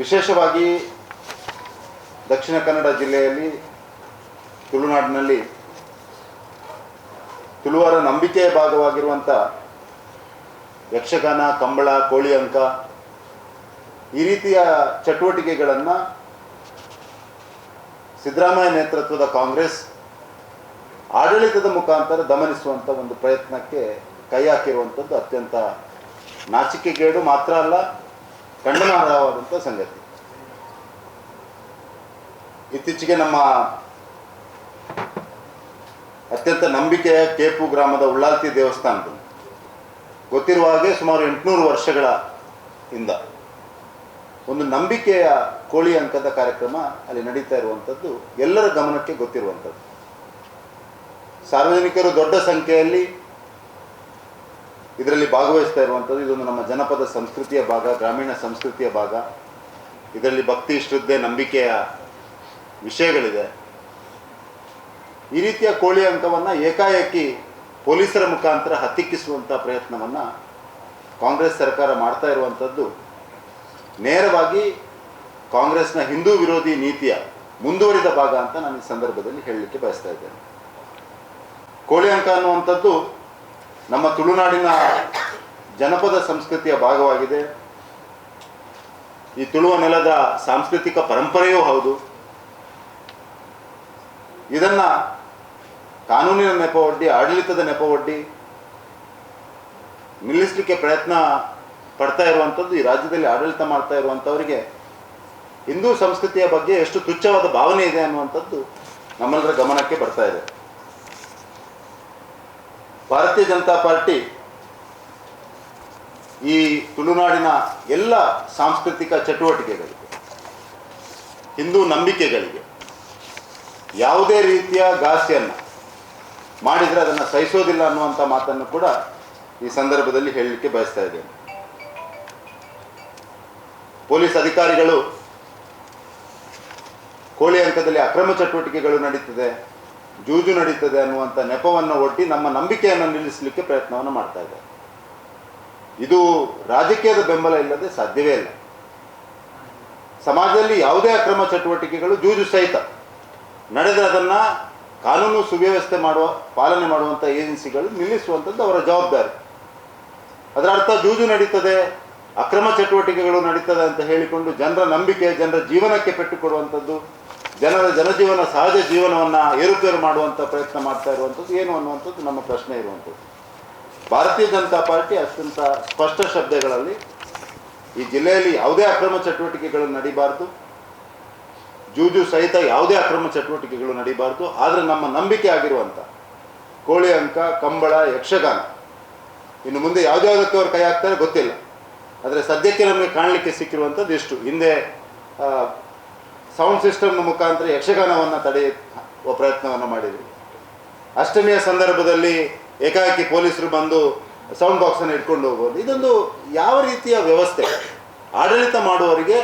ವಿಶೇಷವಾಗಿ ದಕ್ಷಿಣ ಕನ್ನಡ ಜಿಲ್ಲೆಯಲ್ಲಿ ತುಳುನಾಡಿನಲ್ಲಿ ತುಳುವರ ನಂಬಿಕೆಯ ಭಾಗವಾಗಿರುವಂಥ ಯಕ್ಷಗಾನ, ಕಂಬಳ, ಕೋಳಿ ಅಂಕ ಈ ರೀತಿಯ ಚಟುವಟಿಕೆಗಳನ್ನು ಸಿದ್ದರಾಮಯ್ಯ ನೇತೃತ್ವದ ಕಾಂಗ್ರೆಸ್ ಆಡಳಿತದ ಮುಖಾಂತರ ದಮನಿಸುವಂಥ ಒಂದು ಪ್ರಯತ್ನಕ್ಕೆ ಕೈ ಹಾಕಿರುವಂಥದ್ದು ಅತ್ಯಂತ ನಾಚಿಕೆಗೇಡು ಮಾತ್ರ ಅಲ್ಲ, ಖಂಡನಾರ್ಹವಾದಂಥ ಸಂಗತಿ. ಇತ್ತೀಚೆಗೆ ನಮ್ಮ ಅತ್ಯಂತ ನಂಬಿಕೆಯ ಕೇಪು ಗ್ರಾಮದ ಉಳ್ಳಾಲ್ತಿ ದೇವಸ್ಥಾನದಲ್ಲಿ ಗೊತ್ತಿರುವ ಹಾಗೆ ಸುಮಾರು 800 ವರ್ಷಗಳ ಹಿಂದ ಒಂದು ನಂಬಿಕೆಯ ಕೋಳಿ ಅಂಕದ ಕಾರ್ಯಕ್ರಮ ಅಲ್ಲಿ ನಡೀತಾ ಇರುವಂಥದ್ದು ಎಲ್ಲರ ಗಮನಕ್ಕೆ ಗೊತ್ತಿರುವಂಥದ್ದು. ಸಾರ್ವಜನಿಕರು ದೊಡ್ಡ ಸಂಖ್ಯೆಯಲ್ಲಿ ಇದರಲ್ಲಿ ಭಾಗವಹಿಸ್ತಾ ಇರುವಂಥದ್ದು. ಇದೊಂದು ನಮ್ಮ ಜನಪದ ಸಂಸ್ಕೃತಿಯ ಭಾಗ, ಗ್ರಾಮೀಣ ಸಂಸ್ಕೃತಿಯ ಭಾಗ. ಇದರಲ್ಲಿ ಭಕ್ತಿ, ಶ್ರದ್ಧೆ, ನಂಬಿಕೆಯ ವಿಷಯಗಳಿದೆ. ಈ ರೀತಿಯ ಕೋಳಿ ಅಂಕವನ್ನು ಏಕಾಏಕಿ ಪೊಲೀಸರ ಮುಖಾಂತರ ಹತ್ತಿಕ್ಕಿಸುವಂಥ ಪ್ರಯತ್ನವನ್ನು ಕಾಂಗ್ರೆಸ್ ಸರ್ಕಾರ ಮಾಡ್ತಾ ಇರುವಂಥದ್ದು ನೇರವಾಗಿ ಕಾಂಗ್ರೆಸ್ನ ಹಿಂದೂ ವಿರೋಧಿ ನೀತಿಯ ಮುಂದುವರಿದ ಭಾಗ ಅಂತ ನಾನು ಈ ಸಂದರ್ಭದಲ್ಲಿ ಹೇಳಲಿಕ್ಕೆ ಬಯಸ್ತಾ ಇದ್ದೇನೆ. ಕೋಳಿ ಅಂಕ ಅನ್ನುವಂಥದ್ದು ನಮ್ಮ ತುಳುನಾಡಿನ ಜನಪದ ಸಂಸ್ಕೃತಿಯ ಭಾಗವಾಗಿದೆ. ಈ ತುಳುವ ನೆಲದ ಸಾಂಸ್ಕೃತಿಕ ಪರಂಪರೆಯೂ ಹೌದು. ಇದನ್ನು ಕಾನೂನಿನ ನೆಪವೊಡ್ಡಿ, ಆಡಳಿತದ ನೆಪವೊಡ್ಡಿ ನಿಲ್ಲಿಸಲಿಕ್ಕೆ ಪ್ರಯತ್ನ ಪಡ್ತಾ ಇರುವಂಥದ್ದು ಈ ರಾಜ್ಯದಲ್ಲಿ ಆಡಳಿತ ಮಾಡ್ತಾ ಇರುವಂಥವರಿಗೆ ಹಿಂದೂ ಸಂಸ್ಕೃತಿಯ ಬಗ್ಗೆ ಎಷ್ಟು ತುಚ್ಛವಾದ ಭಾವನೆ ಇದೆ ಅನ್ನುವಂಥದ್ದು ನಮ್ಮೆಲ್ಲರ ಗಮನಕ್ಕೆ ಬರ್ತಾ ಇದೆ. ಭಾರತೀಯ ಜನತಾ ಪಾರ್ಟಿ ಈ ತುಳುನಾಡಿನ ಎಲ್ಲ ಸಾಂಸ್ಕೃತಿಕ ಚಟುವಟಿಕೆಗಳಿಗೆ, ಹಿಂದೂ ನಂಬಿಕೆಗಳಿಗೆ ಯಾವುದೇ ರೀತಿಯ ಘಾಸಿಯನ್ನು ಮಾಡಿದರೆ ಅದನ್ನು ಸಹಿಸೋದಿಲ್ಲ ಅನ್ನುವಂಥ ಮಾತನ್ನು ಕೂಡ ಈ ಸಂದರ್ಭದಲ್ಲಿ ಹೇಳಲಿಕ್ಕೆ ಬಯಸ್ತಾ ಇದ್ದೇನೆ. ಪೊಲೀಸ್ ಅಧಿಕಾರಿಗಳು ಕೋಳಿ ಅಂಕದಲ್ಲಿ ಅಕ್ರಮ ಚಟುವಟಿಕೆಗಳು ನಡೀತದೆ, ಜೂಜು ನಡೀತದೆ ಅನ್ನುವಂಥ ನೆಪವನ್ನು ಒಡ್ಡಿ ನಮ್ಮ ನಂಬಿಕೆಯನ್ನು ನಿಲ್ಲಿಸಲಿಕ್ಕೆ ಪ್ರಯತ್ನವನ್ನು ಮಾಡ್ತಾ ಇದ್ದಾರೆ. ಇದು ರಾಜಕೀಯದ ಬೆಂಬಲ ಇಲ್ಲದೆ ಸಾಧ್ಯವೇ ಇಲ್ಲ. ಸಮಾಜದಲ್ಲಿ ಯಾವುದೇ ಅಕ್ರಮ ಚಟುವಟಿಕೆಗಳು ಜೂಜು ಸಹಿತ ನಡೆದರೆ ಅದನ್ನು ಕಾನೂನು ಸುವ್ಯವಸ್ಥೆ ಪಾಲನೆ ಮಾಡುವಂಥ ಏಜೆನ್ಸಿಗಳು ನಿಲ್ಲಿಸುವಂಥದ್ದು ಅವರ ಜವಾಬ್ದಾರಿ. ಅದರ ಅರ್ಥ ಜೂಜು ನಡೀತದೆ, ಅಕ್ರಮ ಚಟುವಟಿಕೆಗಳು ನಡೀತದೆ ಅಂತ ಹೇಳಿಕೊಂಡು ಜನರ ನಂಬಿಕೆ, ಜನರ ಜೀವನಕ್ಕೆ ಪೆಟ್ಟು ಕೊಡುವಂಥದ್ದು, ಜನರ ಜನಜೀವನ, ಸಹಜ ಜೀವನವನ್ನು ಏರುಪೇರು ಮಾಡುವಂಥ ಪ್ರಯತ್ನ ಮಾಡ್ತಾ ಇರುವಂಥದ್ದು ಏನು ಅನ್ನುವಂಥದ್ದು ನಮ್ಮ ಪ್ರಶ್ನೆ ಇರುವಂಥದ್ದು. ಭಾರತೀಯ ಜನತಾ ಪಾರ್ಟಿ ಅತ್ಯಂತ ಸ್ಪಷ್ಟ ಶಬ್ದಗಳಲ್ಲಿ ಈ ಜಿಲ್ಲೆಯಲ್ಲಿ ಯಾವುದೇ ಅಕ್ರಮ ಚಟುವಟಿಕೆಗಳು ನಡೀಬಾರ್ದು, ಜೂಜು ಸಹಿತ ಯಾವುದೇ ಅಕ್ರಮ ಚಟುವಟಿಕೆಗಳು ನಡೀಬಾರ್ದು. ಆದರೆ ನಮ್ಮ ನಂಬಿಕೆ ಆಗಿರುವಂಥ ಕೋಳಿ ಅಂಕ, ಕಂಬಳ, ಯಕ್ಷಗಾನ ಇನ್ನು ಮುಂದೆ ಯಾವುದ್ಯಾವುದಕ್ಕೆ ಅವ್ರು ಕೈ ಹಾಕ್ತಾರೆ ಗೊತ್ತಿಲ್ಲ. ಆದರೆ ಸದ್ಯಕ್ಕೆ ನಮಗೆ ಕಾಣಲಿಕ್ಕೆ ಸಿಕ್ಕಿರುವಂಥದ್ದು ಇಷ್ಟು. ಹಿಂದೆ ಸೌಂಡ್ ಸಿಸ್ಟಮ್ನ ಮುಖಾಂತರ ಯಕ್ಷಗಾನವನ್ನು ತಡೆಯುವ ಪ್ರಯತ್ನವನ್ನು ಮಾಡಿದರು. ಅಷ್ಟಮಿಯ ಸಂದರ್ಭದಲ್ಲಿ ಏಕಾಏಕಿ ಪೊಲೀಸರು ಬಂದು ಸೌಂಡ್ ಬಾಕ್ಸನ್ನು ಇಟ್ಕೊಂಡು ಹೋಗೋದು, ಇದೊಂದು ಯಾವ ರೀತಿಯ ವ್ಯವಸ್ಥೆ? ಆಡಳಿತ ಮಾಡುವವರಿಗೆ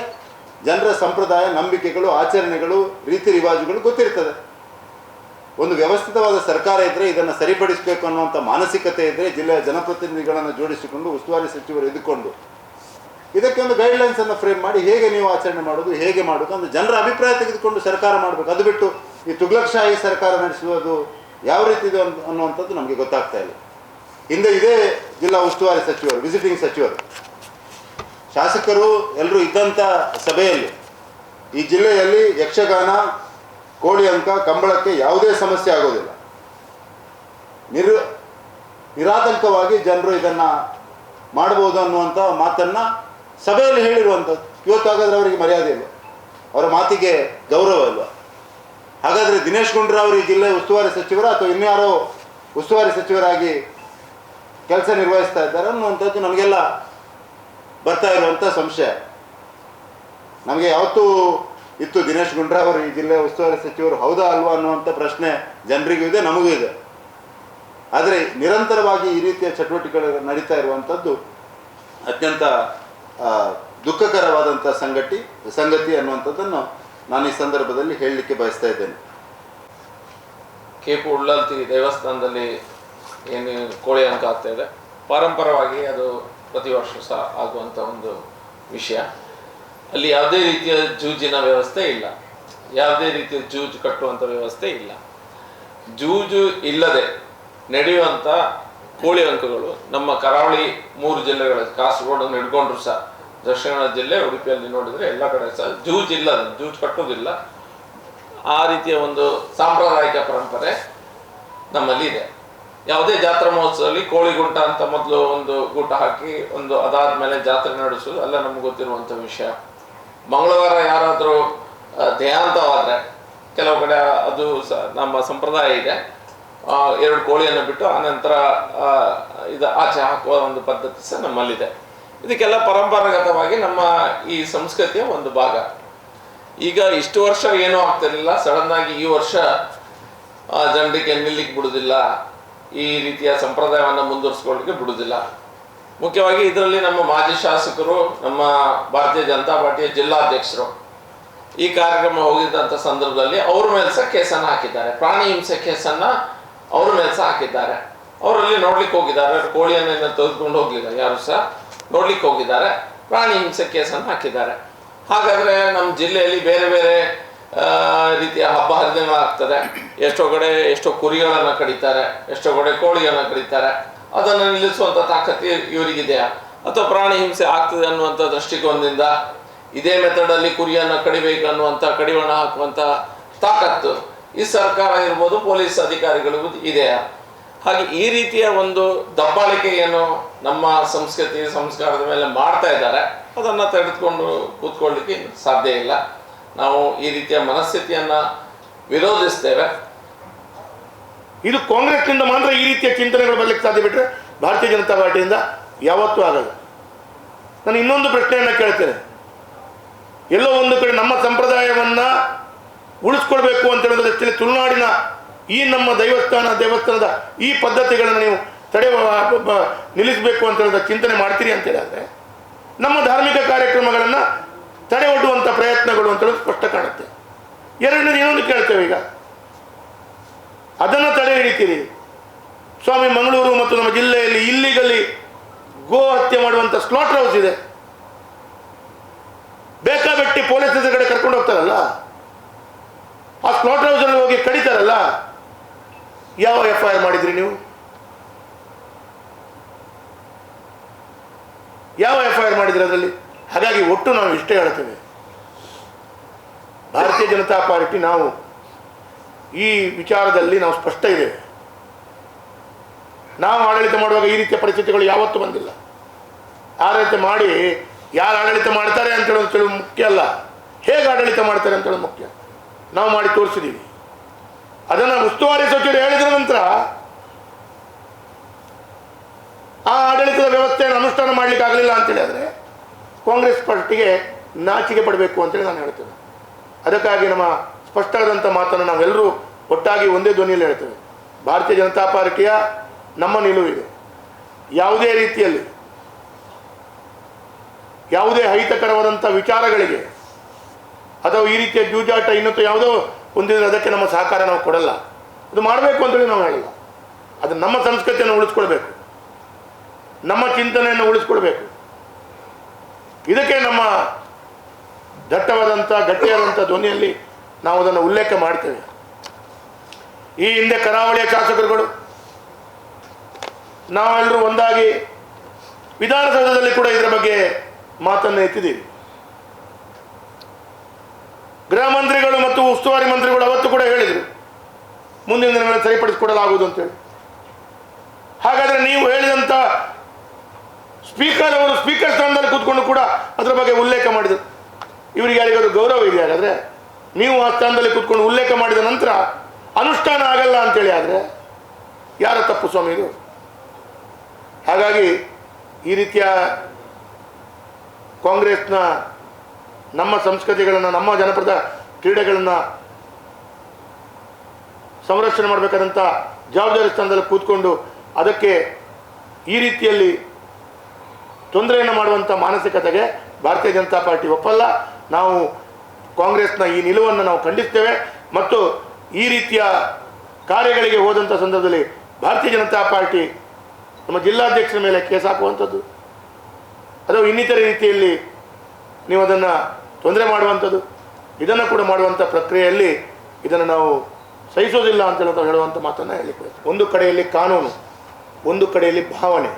ಜನರ ಸಂಪ್ರದಾಯ, ನಂಬಿಕೆಗಳು, ಆಚರಣೆಗಳು, ರೀತಿ ರಿವಾಜುಗಳು ಗೊತ್ತಿರ್ತದೆ. ಒಂದು ವ್ಯವಸ್ಥಿತವಾದ ಸರ್ಕಾರ ಇದ್ದರೆ ಇದನ್ನು ಸರಿಪಡಿಸಬೇಕು ಅನ್ನುವಂಥ ಮಾನಸಿಕತೆ ಇದ್ದರೆ ಜಿಲ್ಲೆಯ ಜನಪ್ರತಿನಿಧಿಗಳನ್ನು ಜೋಡಿಸಿಕೊಂಡು ಉಸ್ತುವಾರಿ ಸಚಿವರು ಇದ್ದುಕೊಂಡು ಇದಕ್ಕೆ ಒಂದು ಗೈಡ್ಲೈನ್ಸನ್ನು ಫ್ರೇಮ್ ಮಾಡಿ ಹೇಗೆ ನೀವು ಆಚರಣೆ ಮಾಡೋದು, ಹೇಗೆ ಮಾಡೋದು ಅಂದರೆ ಜನರ ಅಭಿಪ್ರಾಯ ತೆಗೆದುಕೊಂಡು ಸರ್ಕಾರ ಮಾಡಬೇಕು. ಅದು ಬಿಟ್ಟು ಈ ತುಗ್ಲಕ್ಶಾಹಿ ಸರ್ಕಾರ ನಡೆಸುವುದು ಯಾವ ರೀತಿ ಇದೆ ಅನ್ನುವಂಥದ್ದು ನಮಗೆ ಗೊತ್ತಾಗ್ತಾ ಇಲ್ಲ. ಹಿಂದೆ ಇದೇ ಜಿಲ್ಲಾ ಉಸ್ತುವಾರಿ ಸಚಿವರು, ವಿಸಿಟಿಂಗ್ ಸಚಿವರು, ಶಾಸಕರು ಎಲ್ಲರೂ ಇದ್ದಂಥ ಸಭೆಯಲ್ಲಿ ಈ ಜಿಲ್ಲೆಯಲ್ಲಿ ಯಕ್ಷಗಾನ, ಕೋಳಿ ಅಂಕ, ಕಂಬಳಕ್ಕೆ ಯಾವುದೇ ಸಮಸ್ಯೆ ಆಗೋದಿಲ್ಲ, ನಿರಾತಂಕವಾಗಿ ಜನರು ಇದನ್ನು ಮಾಡ್ಬೋದು ಅನ್ನುವಂಥ ಮಾತನ್ನು ಸಭೆಯಲ್ಲಿ ಹೇಳಿರುವಂಥದ್ದು. ಇವತ್ತಾಗಾದ್ರೆ ಅವರಿಗೆ ಮರ್ಯಾದೆ ಇಲ್ಲ, ಅವರ ಮಾತಿಗೆ ಗೌರವ ಇಲ್ಲ. ಹಾಗಾದರೆ ದಿನೇಶ್ ಗುಂಡೂರಾವ್ ಈ ಜಿಲ್ಲೆ ಉಸ್ತುವಾರಿ ಸಚಿವರ ಅಥವಾ ಇನ್ಯಾರೋ ಉಸ್ತುವಾರಿ ಸಚಿವರಾಗಿ ಕೆಲಸ ನಿರ್ವಹಿಸ್ತಾ ಇದ್ದಾರೆ ಅನ್ನುವಂಥದ್ದು ನಮಗೆಲ್ಲ ಬರ್ತಾ ಇರುವಂಥ ಸಂಶಯ. ನಮಗೆ ಯಾವತ್ತೂ ಇತ್ತು ದಿನೇಶ್ ಗುಂಡೂರಾವ್ ಅವರು ಈ ಜಿಲ್ಲೆ ಉಸ್ತುವಾರಿ ಸಚಿವರು ಹೌದಾ ಅಲ್ವಾ ಅನ್ನುವಂಥ ಪ್ರಶ್ನೆ ಜನರಿಗೂ ಇದೆ, ನಮಗೂ ಇದೆ. ಆದರೆ ನಿರಂತರವಾಗಿ ಈ ರೀತಿಯ ಚಟುವಟಿಕೆಗಳು ನಡೀತಾ ಇರುವಂಥದ್ದು ಅತ್ಯಂತ ದುಃಖಕರವಾದಂಥ ಸಂಗತಿ ಅನ್ನುವಂಥದ್ದನ್ನು ನಾನು ಈ ಸಂದರ್ಭದಲ್ಲಿ ಹೇಳಲಿಕ್ಕೆ ಬಯಸ್ತಾ ಇದ್ದೇನೆ. ಕೇಪು ಉಳ್ಳಾಲ್ತಿ ದೇವಸ್ಥಾನದಲ್ಲಿ ಏನು ಕೋಳಿ ಅಂಕ ಆಗ್ತಾ ಇದೆ, ಪಾರಂಪರವಾಗಿ ಅದು ಪ್ರತಿ ವರ್ಷ ಸಹ ಆಗುವಂಥ ಒಂದು ವಿಷಯ. ಅಲ್ಲಿ ಯಾವುದೇ ರೀತಿಯ ಜೂಜಿನ ವ್ಯವಸ್ಥೆ ಇಲ್ಲ, ಯಾವುದೇ ರೀತಿಯ ಜೂಜು ಕಟ್ಟುವಂಥ ವ್ಯವಸ್ಥೆ ಇಲ್ಲ. ಜೂಜು ಇಲ್ಲದೆ ನಡೆಯುವಂಥ ಕೋಳಿ ಅಂಕಗಳು ನಮ್ಮ ಕರಾವಳಿ 3 ಜಿಲ್ಲೆಗಳ ಕಾಸರಗೋಡು ಹಿಡ್ಕೊಂಡ್ರು ಸಹ ದಕ್ಷಿಣ ಕನ್ನಡ ಜಿಲ್ಲೆ ಉಡುಪಿಯಲ್ಲಿ ನೋಡಿದರೆ ಎಲ್ಲ ಕಡೆ ಸಹ ಜೂಜು ಇಲ್ಲ, ಜೂಜು ಕಟ್ಟೋದಿಲ್ಲ. ಆ ರೀತಿಯ ಒಂದು ಸಾಂಪ್ರದಾಯಿಕ ಪರಂಪರೆ ನಮ್ಮಲ್ಲಿ ಇದೆ. ಯಾವುದೇ ಜಾತ್ರಾ ಮಹೋತ್ಸವದಲ್ಲಿ ಕೋಳಿ ಗುಂಟ ಅಂತ ಮೊದಲು ಒಂದು ಗೂಟ ಹಾಕಿ ಅದಾದ್ಮೇಲೆ ಜಾತ್ರೆ ನಡೆಸೋದು ಎಲ್ಲ ನಮ್ಗೆ ಗೊತ್ತಿರುವಂಥ ವಿಷಯ. ಮಂಗಳವಾರ ಯಾರಾದರೂ ದೇಹಾಂತವಾದರೆ ಕೆಲವು ಕಡೆ ಅದು ನಮ್ಮ ಸಂಪ್ರದಾಯ ಇದೆ, 2 ಕೋಳಿಯನ್ನು ಬಿಟ್ಟು ಆನಂತರ ಇದು ಆಚೆ ಹಾಕುವ ಒಂದು ಪದ್ಧತಿ ಸಹ ನಮ್ಮಲ್ಲಿದೆ. ಇದಕ್ಕೆಲ್ಲ ಪರಂಪರಾಗತವಾಗಿ ನಮ್ಮ ಈ ಸಂಸ್ಕೃತಿಯ ಒಂದು ಭಾಗ. ಈಗ ಇಷ್ಟು ವರ್ಷ ಏನೂ ಆಗ್ತಿರಲಿಲ್ಲ, ಸಡನ್ ಆಗಿ ಈ ವರ್ಷ ಜನರಿಗೆ ನಿಲ್ಲಿಕ್ಕೆ ಬಿಡುವುದಿಲ್ಲ, ಈ ರೀತಿಯ ಸಂಪ್ರದಾಯವನ್ನು ಮುಂದುವರಿಸ್ಕೊಳ್ಳಿಕ್ಕೆ ಬಿಡುವುದಿಲ್ಲ. ಮುಖ್ಯವಾಗಿ ಇದರಲ್ಲಿ ನಮ್ಮ ಮಾಜಿ ಶಾಸಕರು, ನಮ್ಮ ಭಾರತೀಯ ಜನತಾ ಪಾರ್ಟಿಯ ಜಿಲ್ಲಾಧ್ಯಕ್ಷರು ಈ ಕಾರ್ಯಕ್ರಮ ಹೋಗಿದ್ದಂಥ ಸಂದರ್ಭದಲ್ಲಿ ಅವ್ರ ಮೇಲೆ ಸಹ ಕೇಸನ್ನು ಹಾಕಿದ್ದಾರೆ. ಪ್ರಾಣಿ ಹಿಂಸೆ ಕೇಸನ್ನು ಅವ್ರ ಮೇಲೆ ಸಹ ಹಾಕಿದ್ದಾರೆ. ಅವರಲ್ಲಿ ನೋಡ್ಲಿಕ್ಕೆ ಹೋಗಿದ್ದಾರೆ, ಕೋಳಿಯನ್ನು ತೆಗೆದುಕೊಂಡು ಹೋಗಲಿಲ್ಲ, ಯಾರು ಸಹ ನೋಡ್ಲಿಕ್ಕೆ ಹೋಗಿದ್ದಾರೆ, ಪ್ರಾಣಿ ಹಿಂಸೆ ಕೇಸನ್ನು ಹಾಕಿದ್ದಾರೆ. ಹಾಗಾದರೆ ನಮ್ಮ ಜಿಲ್ಲೆಯಲ್ಲಿ ಬೇರೆ ಬೇರೆ ರೀತಿಯ ಹಬ್ಬ ಹರಿದಿನಗಳಾಗ್ತದೆ. ಎಷ್ಟೋ ಕುರಿಗಳನ್ನು ಕಡಿತಾರೆ, ಎಷ್ಟೋ ಕಡೆ ಕೋಳಿಯನ್ನು ಕಡಿತಾರೆ. ಅದನ್ನು ನಿಲ್ಲಿಸುವಂಥ ತಾಕತ್ತು ಇವರಿಗಿದೆಯಾ, ಅಥವಾ ಪ್ರಾಣಿ ಹಿಂಸೆ ಆಗ್ತದೆ ಅನ್ನುವಂಥ ದೃಷ್ಟಿಕೋನದಿಂದ ಇದೇ ಮೆಥಡಲ್ಲಿ ಕುರಿಯನ್ನು ಕಡಿಬೇಕು ಅನ್ನುವಂಥ ಕಡಿವಾಣ ಹಾಕುವಂಥ ತಾಕತ್ತು ಈ ಸರ್ಕಾರ ಇರ್ಬೋದು, ಪೊಲೀಸ್ ಅಧಿಕಾರಿಗಳಿಗೂ ಇದೆಯಾ? ಹಾಗೆ ಈ ರೀತಿಯ ಒಂದು ದಬ್ಬಾಳಿಕೆಯನ್ನು ನಮ್ಮ ಸಂಸ್ಕೃತಿ ಸಂಸ್ಕಾರದ ಮೇಲೆ ಮಾಡ್ತಾ ಇದ್ದಾರೆ. ಅದನ್ನು ತೆಗೆದುಕೊಂಡು ಕೂತ್ಕೊಳ್ಳಿಕ್ಕೆ ಸಾಧ್ಯ ಇಲ್ಲ. ನಾವು ಈ ರೀತಿಯ ಮನಸ್ಥಿತಿಯನ್ನು ವಿರೋಧಿಸ್ತೇವೆ. ಇದು ಕಾಂಗ್ರೆಸ್ನಿಂದ ಮಾತ್ರ ಈ ರೀತಿಯ ಚಿಂತನೆಗಳು ಬರಲಿಕ್ಕೆ ಸಾಧ್ಯ, ಬಿಟ್ಟರೆ ಭಾರತೀಯ ಜನತಾ ಪಾರ್ಟಿಯಿಂದ ಯಾವತ್ತೂ ಆಗಲ್ಲ. ನಾನು ಇನ್ನೊಂದು ಪ್ರಶ್ನೆಯನ್ನು ಕೇಳ್ತೇನೆ. ಎಲ್ಲೋ ಒಂದು ಕಡೆ ನಮ್ಮ ಸಂಪ್ರದಾಯವನ್ನು ಉಳಿಸ್ಕೊಳ್ಬೇಕು ಅಂತ ಹೇಳಿದ ದೃಷ್ಟಿಯಲ್ಲಿ ತುಳುನಾಡಿನ ಈ ನಮ್ಮ ದೇವಸ್ಥಾನದ ಈ ಪದ್ಧತಿಗಳನ್ನು ನೀವು ನಿಲ್ಲಿಸಬೇಕು ಅಂತ ಹೇಳಿದ ಚಿಂತನೆ ಮಾಡ್ತೀರಿ ಅಂತ ಹೇಳಿದ್ರೆ ನಮ್ಮ ಧಾರ್ಮಿಕ ಕಾರ್ಯಕ್ರಮಗಳನ್ನು ತಡೆ ಒಡ್ಡುವಂಥ ಪ್ರಯತ್ನಗಳು ಅಂತ ಹೇಳೋದು ಸ್ಪಷ್ಟ ಕಾಣುತ್ತೆ. ಎರಡನೇದು ಇನ್ನೊಂದು ಕೇಳ್ತೇವೆ, ಈಗ ಅದನ್ನು ತಡೆ ಹಿಡಿತೀರಿ. ಸ್ವಾಮಿ ಮಂಗಳೂರು ಮತ್ತು ನಮ್ಮ ಜಿಲ್ಲೆಯಲ್ಲಿ ಇಲ್ಲಿಗಲ್ಲಿ ಗೋ ಹತ್ಯೆ ಮಾಡುವಂಥ ಸ್ಲಾಟರ್ ಹೌಸ್ ಇದೆ. ಬೇಕಾಬಿಟ್ಟಿ ಪೊಲೀಸ್ ಕಡೆ ಕರ್ಕೊಂಡು ಹೋಗ್ತಾರಲ್ಲ, ಆ ಸ್ಲಾಟರ್ ಹೌಸಲ್ಲಿ ಹೋಗಿ ಕಡಿತಾರಲ್ಲ, ಯಾವ FIR ಮಾಡಿದ್ರಿ ನೀವು? ಯಾವ FIR ಮಾಡಿದ್ರಿ ಅದರಲ್ಲಿ? ಹಾಗಾಗಿ ಒಟ್ಟು ನಾವು ಇಷ್ಟೇ ಹೇಳ್ತೇವೆ, ಭಾರತೀಯ ಜನತಾ ಪಾರ್ಟಿ ನಾವು ಈ ವಿಚಾರದಲ್ಲಿ ನಾವು ಸ್ಪಷ್ಟ ಇದ್ದೇವೆ. ನಾವು ಆಡಳಿತ ಮಾಡುವಾಗ ಈ ರೀತಿಯ ಪರಿಸ್ಥಿತಿಗಳು ಯಾವತ್ತೂ ಬಂದಿಲ್ಲ. ಆಡಳಿತ ಮಾಡಿ ಯಾರು ಆಡಳಿತ ಮಾಡ್ತಾರೆ ಅಂತ ಹೇಳೋದು ಮುಖ್ಯ ಅಲ್ಲ, ಹೇಗೆ ಆಡಳಿತ ಮಾಡ್ತಾರೆ ಅಂತ ಹೇಳೋದು ಮುಖ್ಯ. ನಾವು ಮಾಡಿ ತೋರಿಸಿದ್ದೀವಿ. ಅದನ್ನು ಉಸ್ತುವಾರಿ ಸಚಿವರು ಹೇಳಿದ ನಂತರ ಆ ಆಡಳಿತದ ವ್ಯವಸ್ಥೆಯನ್ನು ಅನುಷ್ಠಾನ ಮಾಡಲಿಕ್ಕೆ ಆಗಲಿಲ್ಲ ಅಂತೇಳಿ ಆದರೆ ಕಾಂಗ್ರೆಸ್ ಪಾರ್ಟಿಗೆ ನಾಚಿಕೆ ಪಡಬೇಕು ಅಂತೇಳಿ ನಾನು ಹೇಳ್ತೇನೆ. ಅದಕ್ಕಾಗಿ ನಮ್ಮ ಸ್ಪಷ್ಟವಾದಂಥ ಮಾತನ್ನು ನಾವೆಲ್ಲರೂ ಒಟ್ಟಾಗಿ ಒಂದೇ ಧ್ವನಿಯಲ್ಲಿ ಹೇಳ್ತೇವೆ. ಭಾರತೀಯ ಜನತಾ ಪಾರ್ಟಿಯ ನಮ್ಮ ನಿಲುವಿದೆ. ಯಾವುದೇ ರೀತಿಯಲ್ಲಿ ಯಾವುದೇ ಅಹಿತಕರವಾದಂಥ ವಿಚಾರಗಳಿಗೆ ಅಥವಾ ಈ ರೀತಿಯ ಜೂಜಾಟ ಇನ್ನೊಂದು ಯಾವುದೋ ಹೊಂದಿದ್ರೆ ಅದಕ್ಕೆ ನಮ್ಮ ಸಹಕಾರ ನಾವು ಕೊಡಲ್ಲ. ಅದು ಮಾಡಬೇಕು ಅಂತೇಳಿ ನಾವು ಹೇಳಿಲ್ಲ. ಅದು ನಮ್ಮ ಸಂಸ್ಕೃತಿಯನ್ನು ಉಳಿಸ್ಕೊಳ್ಬೇಕು, ನಮ್ಮ ಚಿಂತನೆಯನ್ನು ಉಳಿಸ್ಕೊಳ್ಬೇಕು. ಇದಕ್ಕೆ ನಮ್ಮ ದಟ್ಟವಾದಂಥ ಗಟ್ಟಿಯಾದಂಥ ಧ್ವನಿಯಲ್ಲಿ ನಾವು ಅದನ್ನು ಉಲ್ಲೇಖ ಮಾಡ್ತೇವೆ. ಈ ಹಿಂದೆ ಕರಾವಳಿಯ ಶಾಸಕರುಗಳು ನಾವೆಲ್ಲರೂ ಒಂದಾಗಿ ವಿಧಾನಸೌಧದಲ್ಲಿ ಕೂಡ ಇದರ ಬಗ್ಗೆ ಮಾತನ್ನು ಎತ್ತಿದ್ದೀವಿ. ಗೃಹ ಮಂತ್ರಿಗಳು ಮತ್ತು ಉಸ್ತುವಾರಿ ಮಂತ್ರಿಗಳು ಅವತ್ತು ಕೂಡ ಹೇಳಿದರು ಮುಂದಿನ ದಿನಗಳಲ್ಲಿ ಸರಿಪಡಿಸಿಕೊಡಲಾಗುವುದು ಅಂತೇಳಿ. ಹಾಗಾದರೆ ನೀವು ಹೇಳಿದಂಥ ಸ್ಪೀಕರ್ ಅವರು ಸ್ಪೀಕರ್ ಸ್ಥಾನದಲ್ಲಿ ಕೂತ್ಕೊಂಡು ಕೂಡ ಅದರ ಬಗ್ಗೆ ಉಲ್ಲೇಖ ಮಾಡಿದರು. ಇವರಿಗೆ ಯಾರಿಗಾದ್ರು ಗೌರವ ಇದೆ? ಹಾಗಾದರೆ ನೀವು ಆ ಸ್ಥಾನದಲ್ಲಿ ಕೂತ್ಕೊಂಡು ಉಲ್ಲೇಖ ಮಾಡಿದ ನಂತರ ಅನುಷ್ಠಾನ ಆಗಲ್ಲ ಅಂತೇಳಿ ಆದರೆ ಯಾರ ತಪ್ಪು ಸ್ವಾಮಿ ಇದು? ಹಾಗಾಗಿ ಈ ರೀತಿಯ ಕಾಂಗ್ರೆಸ್ನ ನಮ್ಮ ಸಂಸ್ಕೃತಿಗಳನ್ನು, ನಮ್ಮ ಜನಪದ ಕ್ರೀಡೆಗಳನ್ನು ಸಂರಕ್ಷಣೆ ಮಾಡಬೇಕಾದಂಥ ಜವಾಬ್ದಾರಿ ಸ್ಥಾನದಲ್ಲಿ ಕೂತ್ಕೊಂಡು ಅದಕ್ಕೆ ಈ ರೀತಿಯಲ್ಲಿ ತೊಂದರೆಯನ್ನು ಮಾಡುವಂಥ ಮಾನಸಿಕತೆಗೆ ಭಾರತೀಯ ಜನತಾ ಪಾರ್ಟಿ ಒಪ್ಪಲ್ಲ. ನಾವು ಕಾಂಗ್ರೆಸ್ನ ಈ ನಿಲುವನ್ನು ನಾವು ಖಂಡಿಸ್ತೇವೆ. ಮತ್ತು ಈ ರೀತಿಯ ಕಾರ್ಯಗಳಿಗೆ ಹೋದಂಥ ಸಂದರ್ಭದಲ್ಲಿ ಭಾರತೀಯ ಜನತಾ ಪಾರ್ಟಿ ನಮ್ಮ ಜಿಲ್ಲಾಧ್ಯಕ್ಷರ ಮೇಲೆ ಕೇಸ್ ಹಾಕುವಂಥದ್ದು ಅಥವಾ ಇನ್ನಿತರ ರೀತಿಯಲ್ಲಿ ನೀವು ಅದನ್ನು ತೊಂದರೆ ಮಾಡುವಂಥದ್ದು, ಇದನ್ನು ಕೂಡ ಮಾಡುವಂಥ ಪ್ರಕ್ರಿಯೆಯಲ್ಲಿ ಇದನ್ನು ನಾವು ಸಹಿಸೋದಿಲ್ಲ ಅಂತ ಹೇಳುವಂಥ ಮಾತನ್ನು ಹೇಳಿಕೊಡ್ತೀವಿ. ಒಂದು ಕಡೆಯಲ್ಲಿ ಕಾನೂನು, ಒಂದು ಕಡೆಯಲ್ಲಿ ಭಾವನೆ.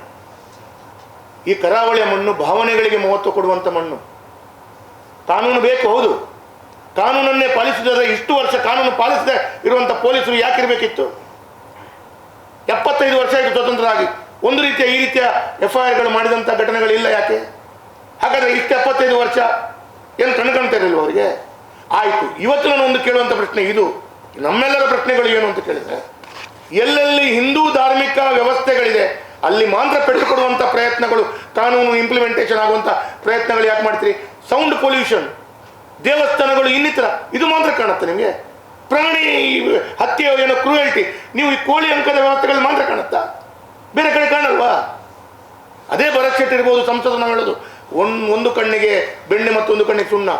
ಈ ಕರಾವಳಿಯ ಮಣ್ಣು ಭಾವನೆಗಳಿಗೆ ಮಹತ್ವ ಕೊಡುವಂಥ ಮಣ್ಣು. ಕಾನೂನು ಬೇಕು, ಹೌದು. ಕಾನೂನನ್ನೇ ಪಾಲಿಸಿದರೆ ಇಷ್ಟು ವರ್ಷ ಕಾನೂನು ಪಾಲಿಸದೆ ಇರುವಂಥ ಪೊಲೀಸರು ಯಾಕಿರಬೇಕಿತ್ತು? 75 ವರ್ಷ ಆಯಿತು ಸ್ವತಂತ್ರ ಆಗಿ, ಒಂದು ರೀತಿಯ ಈ ರೀತಿಯ FIRಗಳು ಮಾಡಿದಂಥ ಘಟನೆಗಳಿಲ್ಲ. ಯಾಕೆ ಹಾಗಾದರೆ ಇಷ್ಟು 75 ವರ್ಷ ಏನು ಕಣ್ಕಾಣ್ತಾ ಇರಲಿಲ್ಲ ಅವರಿಗೆ? ಆಯಿತು. ಇವತ್ತು ನಾನು ಒಂದು ಕೇಳುವಂಥ ಪ್ರಶ್ನೆ ಇದು, ನಮ್ಮೆಲ್ಲರ ಪ್ರಶ್ನೆಗಳು ಏನು ಅಂತ ಕೇಳಿದರೆ, ಎಲ್ಲೆಲ್ಲಿ ಹಿಂದೂ ಧಾರ್ಮಿಕ ವ್ಯವಸ್ಥೆಗಳಿದೆ ಅಲ್ಲಿ ಮಾತ್ರ ಪೆಟ್ಟು ಕೊಡುವಂಥ ಪ್ರಯತ್ನಗಳು, ಕಾನೂನು ಇಂಪ್ಲಿಮೆಂಟೇಷನ್ ಆಗುವಂಥ ಪ್ರಯತ್ನಗಳು ಯಾಕೆ ಮಾಡ್ತೀರಿ? ಸೌಂಡ್ ಪೊಲ್ಯೂಷನ್, ದೇವಸ್ಥಾನಗಳು, ಇನ್ನಿತರ ಇದು ಮಾತ್ರ ಕಾಣುತ್ತೆ ನಿಮಗೆ. ಪ್ರಾಣಿ ಹತ್ಯೆ ಏನೋ ಕ್ರೂಯಲ್ಟಿ, ನೀವು ಈ ಕೋಳಿ ಅಂಕದ ವ್ಯವಸ್ಥೆಗಳು ಮಾತ್ರ ಕಾಣುತ್ತಾ? ಬೇರೆ ಕಡೆ ಕಾಣಲ್ವಾ? ಅದೇ ಭರತ್ ಶೆಟ್ಟಿ ಇರ್ಬೋದು, ಸಂಸದರು ನಾವು ಹೇಳೋದು ಒಂದು ಕಣ್ಣಿಗೆ ಬೆಣ್ಣೆ ಮತ್ತೊಂದು ಕಣ್ಣಿಗೆ ಸುಣ್ಣ.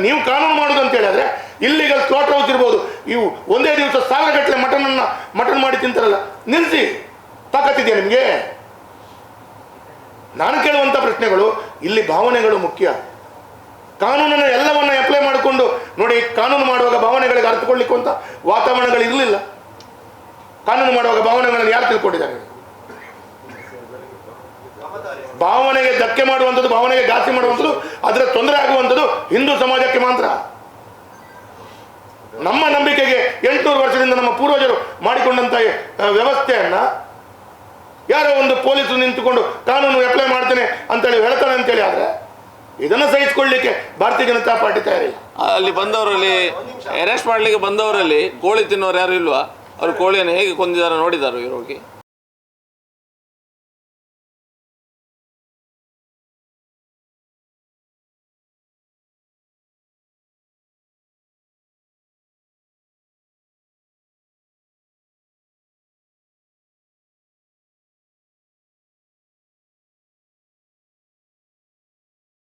ನೀವು ಕಾನೂನು ಮಾಡೋದು ಅಂತ ಹೇಳಿದ್ರೆ ಇಲ್ಲಿಗಲ್ ಸ್ಲಾಟರ್ ಹೌಸ್ ಇರ್ಬೋದು, ಇವು ಒಂದೇ ದಿವಸ 1000 ಗಟ್ಟಲೆ ಮಟನ್ ಮಾಡಿ ತಿಂತಾರಲ್ಲ, ನಿಲ್ಲಿಸಿ. ತಾಕತ್ತಿದೆಯಾ ನಿಮಗೆ? ನಾನು ಕೇಳುವಂಥ ಪ್ರಶ್ನೆಗಳು ಇಲ್ಲಿ ಭಾವನೆಗಳು ಮುಖ್ಯ. ಕಾನೂನನ್ನು ಎಲ್ಲವನ್ನ ಅಪ್ಲೈ ಮಾಡಿಕೊಂಡು ನೋಡಿ, ಕಾನೂನು ಮಾಡುವಾಗ ಭಾವನೆಗಳಿಗೆ ಅರ್ಥಕೊಳ್ಳಿಕ್ಕೆ ಅಂತ ವಾತಾವರಣಗಳು ಇರಲಿಲ್ಲ. ಕಾನೂನು ಮಾಡುವಾಗ ಭಾವನೆಗಳನ್ನು ಯಾರು ತಿಳ್ಕೊಂಡಿದ್ದಾರೆ? ಭಾವನೆಗೆ ಧಕ್ಕೆ ಮಾಡುವಂಥದ್ದು, ಭಾವನೆಗೆ ಘಾಸಿ ಮಾಡುವಂಥದ್ದು, ಅದರ ತೊಂದರೆ ಆಗುವಂಥದ್ದು ಹಿಂದೂ ಸಮಾಜಕ್ಕೆ ಮಾತ್ರ. ನಮ್ಮ ನಂಬಿಕೆಗೆ 800 ವರ್ಷದಿಂದ ನಮ್ಮ ಪೂರ್ವಜರು ಮಾಡಿಕೊಂಡಂಥ ವ್ಯವಸ್ಥೆಯನ್ನು ಯಾರೋ ಒಂದು ಪೊಲೀಸರು ನಿಂತುಕೊಂಡು ಕಾನೂನು ಅಪ್ಲೈ ಮಾಡ್ತೇನೆ ಅಂತೇಳಿ ಹೇಳ್ತಾನೆ ಅಂತೇಳಿ ಆದರೆ ಇದನ್ನು ಸಹಿಸಿಕೊಳ್ಳಲಿಕ್ಕೆ ಭಾರತೀಯ ಜನತಾ ಪಾರ್ಟಿ ತಯಾರಿಲ್ಲ. ಅಲ್ಲಿ ಬಂದವರಲ್ಲಿ ಅರೆಸ್ಟ್ ಮಾಡಲಿಕ್ಕೆ ಬಂದವರಲ್ಲಿ ಕೋಳಿ ತಿನ್ನೋರು ಯಾರು ಇಲ್ವಾ? ಅವರು ಕೋಳಿಯನ್ನು ಹೇಗೆ ಕೊಂದಿದ್ದಾರೆ ನೋಡಿದ್ದಾರೆ ಇವ್ರು ಹೋಗಿ?